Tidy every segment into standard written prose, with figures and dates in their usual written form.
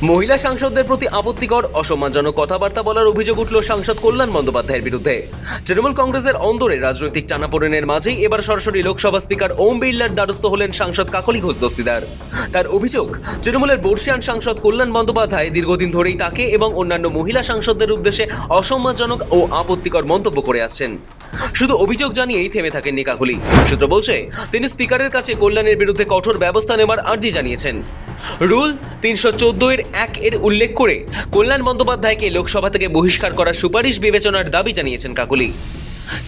মহিলা সাংসদদের প্রতি আপত্তিকর অসম্মানজনক কথাবার্তা বলার অভিযোগ উঠল সাংসদ কল্যাণ বন্দ্যোপাধ্যায়ের বিরুদ্ধে। তৃণমূল কংগ্রেসের অন্দরে রাজনৈতিক টানাপোড়েনের মাঝেই এবার সরাসরি লোকসভা স্পিকার ওম বিড়লার দ্বারস্থ হলেন সাংসদ কাকলি ঘোষ দস্তিদার। তার অভিযোগ, তৃণমূলের বর্ষিয়ান সাংসদ কল্যাণ বন্দ্যোপাধ্যায় দীর্ঘদিন ধরেই তাকে এবং অন্যান্য মহিলা সাংসদদের উদ্দেশ্যে অসম্মানজনক ও আপত্তিকর মন্তব্য করে আসছেন। শুধু অভিযোগ জানিয়েই থেমে থাকেননি কাকলি। সূত্র বলছে, তিনি স্পিকারের কাছে কল্যাণের বিরুদ্ধে কঠোর ব্যবস্থা নেওয়ার আর্জি জানিয়েছেন। রুল ৩১৪-১ এর উল্লেখ করে কল্যাণ বন্দ্যোপাধ্যায়কে লোকসভা থেকে বহিষ্কার করার সুপারিশ বিবেচনার দাবি জানিয়েছেন কাকলি।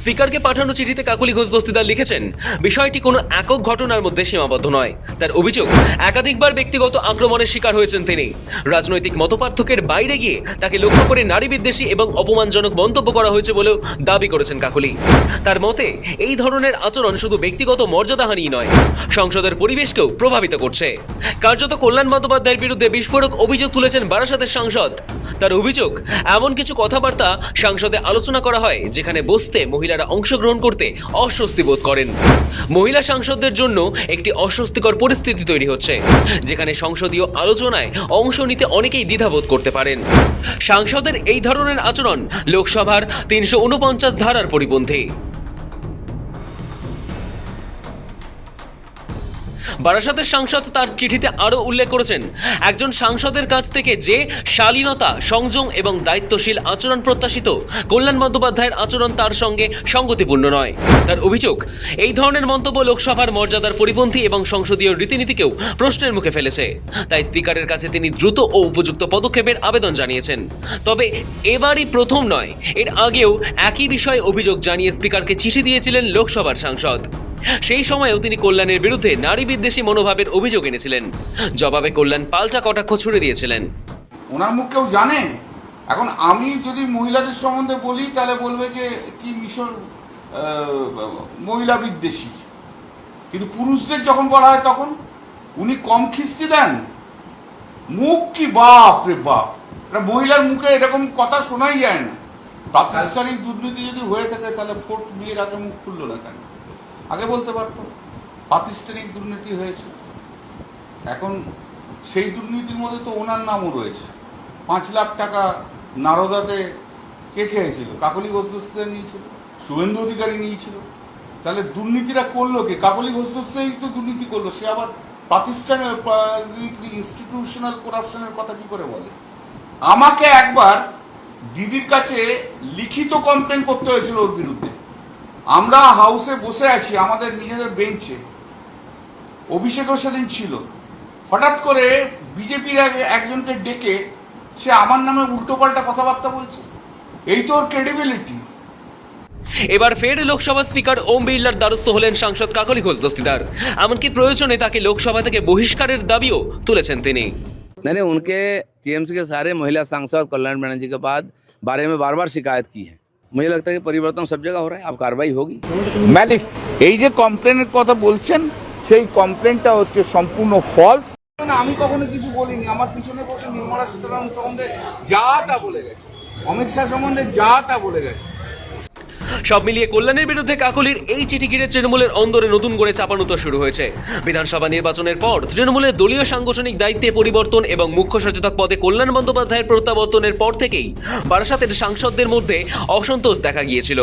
স্পিকারকে পাঠানো চিঠিতে কাকলি ঘোষ দস্তিদার লিখেছেন, বিষয়টি কোনো একক ঘটনার মধ্যে সীমাবদ্ধ নয়। তার অভিযোগ, একাধিকবার ব্যক্তিগত আক্রমণের শিকার হয়েছেন তিনি। রাজনৈতিক মতপার্থক্যের বাইরে গিয়ে তাকে লক্ষ্য করে নারী বিদ্বেষী এবং অপমানজনক মন্তব্য করা হয়েছে বলেও দাবি করেছেন কাকলি। তার মতে, এই ধরনের আচরণ শুধু ব্যক্তিগত মর্যাদাহানি নয়, সংসদের পরিবেশকেও প্রভাবিত করছে। কার্যত কল্যাণ বন্দ্যোপাধ্যায়ের বিরুদ্ধে বিস্ফোরক অভিযোগ তুলেছেন বারাসাতের সাংসদ। তার অভিযোগ, এমন কিছু কথাবার্তা সংসদে আলোচনা করা হয় যেখানে বসতে মহিলারা অংশগ্রহণ করতে অস্বস্তি বোধ করেন। মহিলা সাংসদদের জন্য একটি অস্বস্তিকর পরিস্থিতি তৈরি হচ্ছে, যেখানে সংসদীয় আলোচনায় অংশ নিতে অনেকেই দ্বিধাবোধ করতে পারেন। সাংসদের এই ধরনের আচরণ লোকসভার ৩৪৯ ধারার পরিপন্থী। বারাসাতের সাংসদ তার চিঠিতে আরও উল্লেখ করেছেন, একজন সাংসদের কাছ থেকে যে শালীনতা, সংযম এবং দায়িত্বশীল আচরণ প্রত্যাশিত, কল্যাণ বন্দ্যোপাধ্যায়ের আচরণ তার সঙ্গে সঙ্গতিপূর্ণ নয়। তার অভিযোগ, এই ধরনের মন্তব্য লোকসভার মর্যাদার পরিপন্থী এবং সংসদীয় রীতিনীতিকেও প্রশ্নের মুখে ফেলেছে। তাই স্পিকারের কাছে তিনি দ্রুত ও উপযুক্ত পদক্ষেপের আবেদন জানিয়েছেন। তবে এবারই প্রথম নয়, এর আগেও একই বিষয়ে অভিযোগ জানিয়ে স্পিকারকে চিঠি দিয়েছিলেন লোকসভার সাংসদ। সেই সময়েও তিনি কল্যাণের বিরুদ্ধে নারী বিদ্বেষী মনোভাবের অভিযোগ এনেছিলেন। জবাবে কল্যাণ পাল্টা কটাক্ষ ছুড়ে দিয়েছিলেন। ওনার মুখ কেউ জানে? এখন আমি যদি মহিলাদের সম্বন্ধে বলি তাহলে বলবে যে কি মিশন মহিলা বিদ্বেষী, কিন্তু পুরুষদের যখন বলা হয় তখন উনি কম খিস্তি দেন? মুখ কি বাপ রে বাপ! মহিলার মুখে এরকম কথা শোনাই যায় না। প্রাতিষ্ঠানিক দুর্নীতি যদি হয়ে থাকে তাহলে ভোট বিয়ের আগে মুখ খুললো না কেন? আগে বলতে পারত প্রাতিষ্ঠানিক দুর্নীতি হয়েছে। এখন সেই দুর্নীতির মধ্যে তো ওনার নামও রয়েছে। ৫ লাখ টাকা নারদাতে কে খেয়েছিল? কাকলি ঘোষ দস্তিদার নিয়েছিল, শুভেন্দু অধিকারী নিয়েছিল। তাহলে দুর্নীতিটা করলো কে? কাকলি ঘোষ দস্তিদারই তো দুর্নীতি করলো। সে আবার প্রাতিষ্ঠানিক ইনস্টিটিউশনাল করাপশনের কথা কি করে বলে? আমাকে একবার দিদির কাছে লিখিত কমপ্লেন করতে হয়েছিল ওর বিরুদ্ধে। আমরা হাউসে বসে আছি আমাদের নিজেদের বেঞ্চে, অভিষেকও সেদিন ছিল। হঠাৎ করে বিজেপির একজনকে ডেকে সে আমার নামে উল্টোপাল্টা কথাবার্তা বলছে। এই তো ওর ক্রেডিবিলিটি। এবার ফের লোকসভা স্পিকার ওম বিড়লার দ্বারস্থ হলেন সাংসদ কাকলি ঘোষ দস্তিদার। এমনকি প্রয়োজনে তাকে লোকসভা থেকে বহিষ্কারের দাবিও তুলেছেন তিনি। नहीं, उनके टीएमसी के सारे महिला सांसद कल्याण बनर्जी के बाद बारे में बार बार शिकायत की है। मुझे लगता है कि परिवर्तन सब जगह हो रहा है, अब कार्रवाई होगी। ম্যালিস এই যে কমপ্লেনের কথা বলছেন, সেই কমপ্লেনটা হচ্ছে সম্পূর্ণ ফলস। আমি কখনো কিছু বলিনি। আমার পিছনে বসে নির্মলা সীতারামন সম্বন্ধে যা তা বলে গেছে, অমিত শাহ সম্বন্ধে যা তা বলে গেছে। সব মিলিয়ে কল্যাণের বিরুদ্ধে কাকলির এই চিঠি ঘিরে তৃণমূলের অন্দরে নতুন করে চাপানুতো শুরু হয়েছে। বিধানসভা নির্বাচনের পর তৃণমূলের দলীয় সাংগঠনিক দায়িত্বে পরিবর্তন এবং মুখ্য সচেতক পদে কল্যাণ বন্দ্যোপাধ্যায়ের প্রত্যাবর্তনের পর থেকেই বারাসাতের সাংসদদের মধ্যে অসন্তোষ দেখা গিয়েছিল।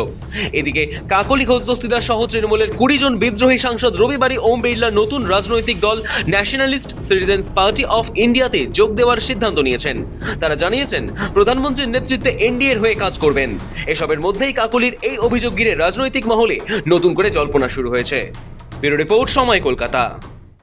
এদিকে কাকলি ঘোষ দস্তিদার সহ তৃণমূলের ২০ জন বিদ্রোহী সাংসদ রবিবারই ওম বিড়লার নতুন রাজনৈতিক দল ন্যাশনালিস্ট সিটিজেন্স পার্টি অফ ইন্ডিয়াতে যোগ দেওয়ার সিদ্ধান্ত নিয়েছেন। তারা জানিয়েছেন, প্রধানমন্ত্রীর নেতৃত্বে এনডিএর হয়ে কাজ করবেন। এসবের মধ্যেই কাকলির এই অভিযোগ ঘিরে রাজনৈতিক মহলে নতুন করে জল্পনা শুরু হয়েছে। ব্যুরো রিপোর্ট, সময়, কলকাতা।